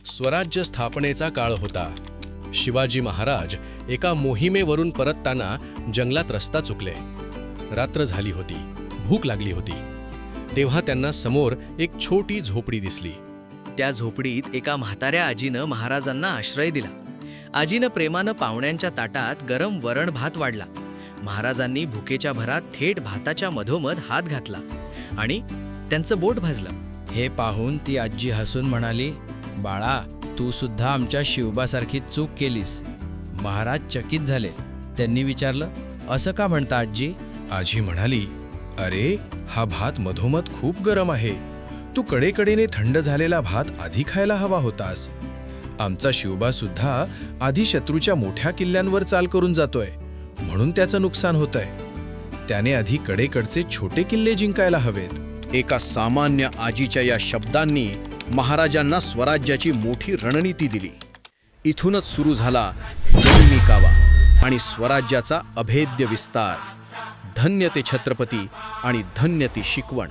स्वराज्य स्थापनेचा काळ होता. शिवाजी महाराज एका मोहिमेवरून परतताना जंगलात रस्ता चुकले. रात्र झाली होती, भूक लागली होती. तेव्हा त्यांना समोर एक छोटी झोपडी दिसली. त्या झोपडीत एका म्हाताऱ्या आजीनं महाराजांना आश्रय दिला. आजीनं प्रेमानं पाहुण्यांच्या ताटात गरम वरण भात वाढला. महाराजांनी भुकेच्या भरात थेट भाताच्या मधोमध हात घातला आणि त्यांचं बोट भाजलं. हे पाहून ती आजी हसून म्हणाली, बाळा, तू सुद्धा आमच्या शिवबासारखी चूक केलीस. महाराज चकित झाले. त्यांनी विचारलं, असं का म्हणता आजी? आजी म्हणाली, अरे, हा भात मधोमध खूप गरम आहे. तू कडेकडेने थंड झालेला भात आधी खायला हवा होतास. आमचा शिवबा सुद्धा आधी शत्रूच्या मोठ्या किल्ल्यांवर चाल करून जातोय, म्हणून त्याचं नुकसान होतंय. त्याने आधी कडेकडचे छोटे किल्ले जिंकायला हवेत. एका सामान्य आजीच्या या शब्दांनी महाराजांना स्वराज्याची मोठी रणनीती दिली. इथूनच सुरू झाला जमिनी कावा आणि स्वराज्याचा अभेद्य विस्तार. धन्य ते छत्रपती आणि धन्य ती शिकवण.